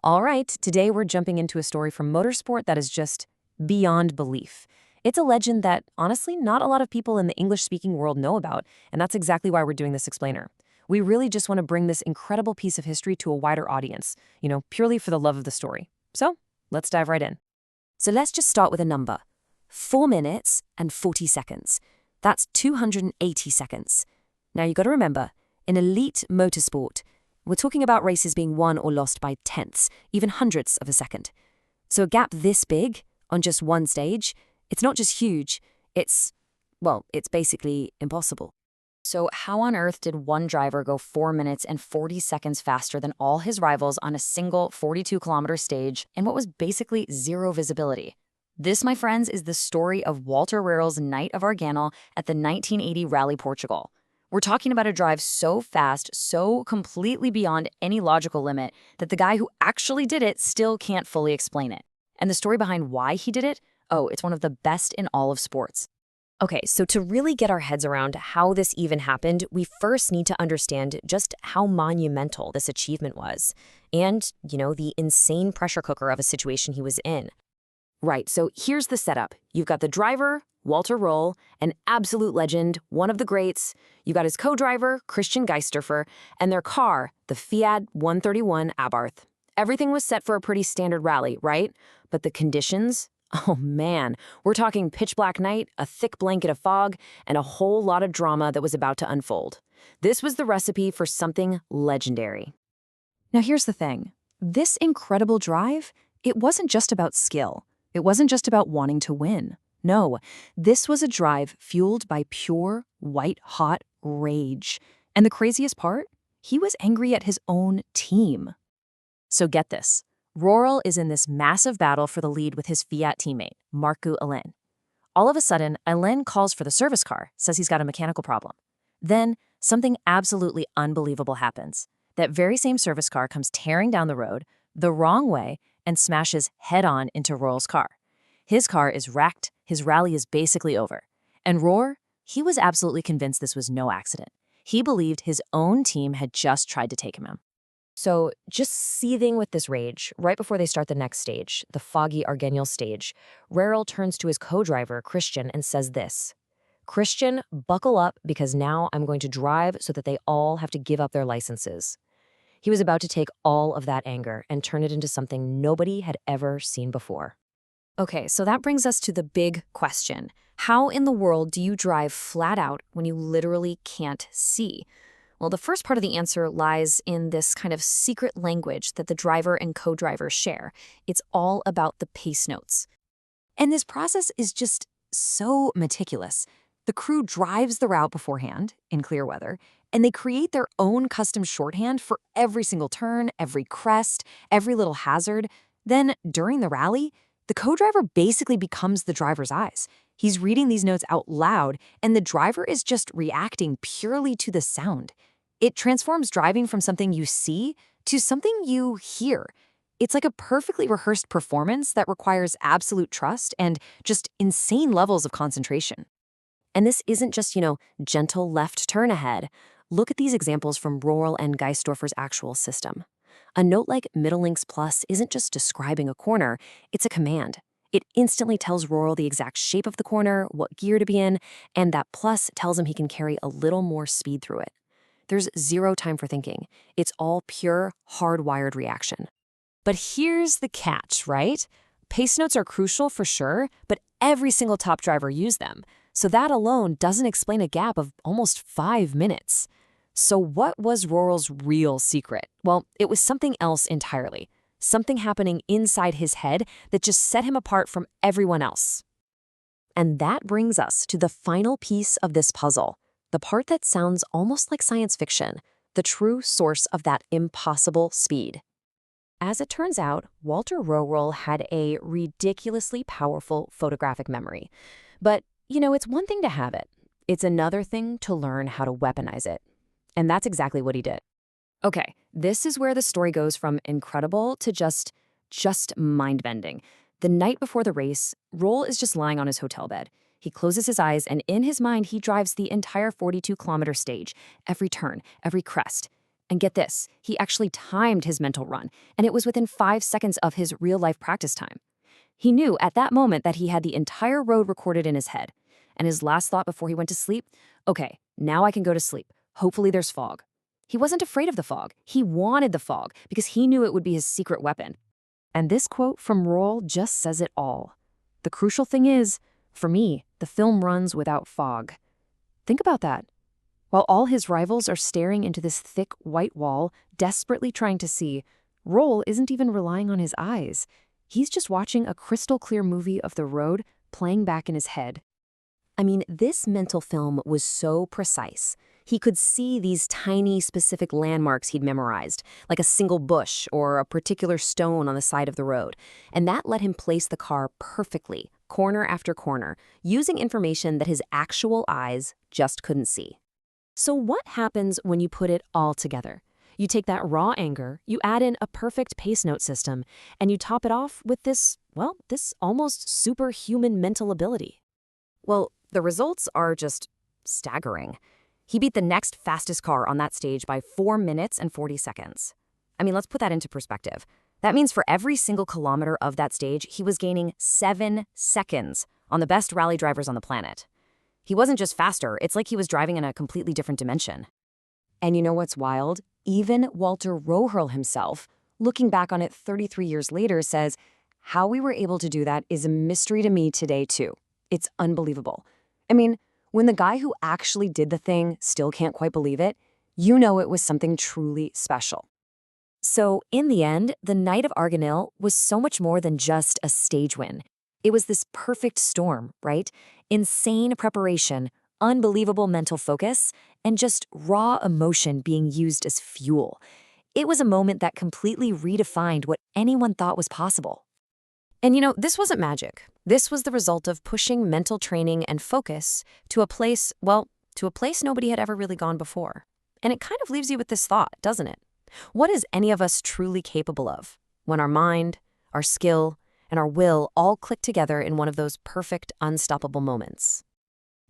All right, today we're jumping into a story from motorsport that is just beyond belief. It's a legend that, honestly, not a lot of people in the English-speaking world know about, and that's exactly why we're doing this explainer. We really just want to bring this incredible piece of history to a wider audience, purely for the love of the story. So, let's dive right in. So let's just start with a number. 4 minutes and 40 seconds. That's 280 seconds. Now you got to remember, in elite motorsport, we're talking about races being won or lost by tenths, even hundredths of a second. So a gap this big on just one stage, it's not just huge, it's basically impossible. So how on earth did one driver go 4 minutes and 40 seconds faster than all his rivals on a single 42-kilometer stage in what was basically zero visibility? This, my friends, is the story of Walter Röhrl's Night of Arganil at the 1980 Rally Portugal. We're talking about a drive so fast, so completely beyond any logical limit, that the guy who actually did it still can't fully explain it. And the story behind why he did it? Oh, it's one of the best in all of sports. Okay, so to really get our heads around how this even happened, we first need to understand just how monumental this achievement was and, the insane pressure cooker of a situation he was in. Right, so here's the setup. You've got the driver, Walter Röhrl, an absolute legend, one of the greats. You got his co-driver, Christian Geistdörfer, and their car, the Fiat 131 Abarth. Everything was set for a pretty standard rally, right? But the conditions? Oh man, we're talking pitch black night, a thick blanket of fog, and a whole lot of drama that was about to unfold. This was the recipe for something legendary. Now here's the thing. This incredible drive, it wasn't just about skill. It wasn't just about wanting to win. No, this was a drive fueled by pure, white-hot rage. And the craziest part? He was angry at his own team. So get this. Röhrl is in this massive battle for the lead with his Fiat teammate, Marco Alain. All of a sudden, Alain calls for the service car, says he's got a mechanical problem. Then, something absolutely unbelievable happens. That very same service car comes tearing down the road, the wrong way, and smashes head-on into Röhrl's car. His car is wrecked, his rally is basically over. And Röhrl, he was absolutely convinced this was no accident. He believed his own team had just tried to take him out. So, just seething with this rage, right before they start the next stage, the foggy Arganil stage, Röhrl turns to his co-driver, Christian, and says this: "Christian, buckle up because now I'm going to drive so that they all have to give up their licenses." He was about to take all of that anger and turn it into something nobody had ever seen before. Okay, so that brings us to the big question. How in the world do you drive flat out when you literally can't see? Well, the first part of the answer lies in this kind of secret language that the driver and co-driver share. It's all about the pace notes. And this process is just so meticulous. The crew drives the route beforehand, in clear weather, and they create their own custom shorthand for every single turn, every crest, every little hazard. Then, during the rally, the co-driver basically becomes the driver's eyes. He's reading these notes out loud, and the driver is just reacting purely to the sound. It transforms driving from something you see to something you hear. It's like a perfectly rehearsed performance that requires absolute trust and just insane levels of concentration. And this isn't just, gentle left turn ahead. Look at these examples from Röhrl and Geistdörfer's actual system. A note like middle links plus isn't just describing a corner, it's a command. It instantly tells Röhrl the exact shape of the corner, what gear to be in, and that plus tells him he can carry a little more speed through it. There's zero time for thinking. It's all pure, hardwired reaction. But here's the catch, right? Pace notes are crucial for sure, but every single top driver used them. So that alone doesn't explain a gap of almost 5 minutes. So what was Röhrl's real secret? Well, it was something else entirely. Something happening inside his head that just set him apart from everyone else. And that brings us to the final piece of this puzzle, the part that sounds almost like science fiction, the true source of that impossible speed. As it turns out, Walter Röhrl had a ridiculously powerful photographic memory. But, it's one thing to have it. It's another thing to learn how to weaponize it. And that's exactly what he did. Okay, this is where the story goes from incredible to just mind-bending. The night before the race, Röhrl is just lying on his hotel bed. He closes his eyes, and in his mind, he drives the entire 42-kilometer stage, every turn, every crest. And get this, he actually timed his mental run, and it was within 5 seconds of his real-life practice time. He knew at that moment that he had the entire road recorded in his head. And his last thought before he went to sleep, okay, now I can go to sleep. Hopefully there's fog. He wasn't afraid of the fog. He wanted the fog because he knew it would be his secret weapon. And this quote from Röhrl just says it all. The crucial thing is, for me, the film runs without fog. Think about that. While all his rivals are staring into this thick white wall, desperately trying to see, Röhrl isn't even relying on his eyes. He's just watching a crystal clear movie of the road playing back in his head. I mean, this mental film was so precise. He could see these tiny, specific landmarks he'd memorized, like a single bush or a particular stone on the side of the road. And that let him place the car perfectly, corner after corner, using information that his actual eyes just couldn't see. So what happens when you put it all together? You take that raw anger, you add in a perfect pace note system, and you top it off with this almost superhuman mental ability. Well, the results are just staggering. He beat the next fastest car on that stage by 4 minutes and 40 seconds. I mean, let's put that into perspective. That means for every single kilometer of that stage, he was gaining 7 seconds on the best rally drivers on the planet. He wasn't just faster, it's like he was driving in a completely different dimension. And you know what's wild? Even Walter Röhrl himself, looking back on it 33 years later, says, how we were able to do that is a mystery to me today, too. It's unbelievable. I mean, when the guy who actually did the thing still can't quite believe it, you know it was something truly special. So, in the end, the night of Arganil was so much more than just a stage win. It was this perfect storm, right? Insane preparation, unbelievable mental focus, and just raw emotion being used as fuel. It was a moment that completely redefined what anyone thought was possible. And you know, this wasn't magic. This was the result of pushing mental training and focus to a place nobody had ever really gone before. And it kind of leaves you with this thought, doesn't it? What is any of us truly capable of when our mind, our skill, and our will all click together in one of those perfect, unstoppable moments?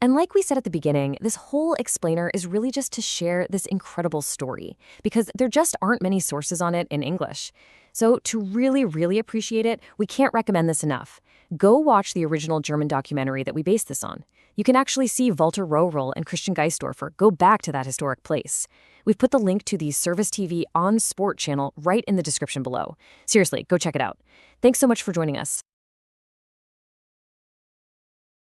And like we said at the beginning, this whole explainer is really just to share this incredible story, because there just aren't many sources on it in English. So to really, really appreciate it, we can't recommend this enough. Go watch the original German documentary that we based this on. You can actually see Walter Röhrl and Christian Geistdörfer go back to that historic place. We've put the link to the Service TV on Sport channel right in the description below. Seriously, go check it out. Thanks so much for joining us.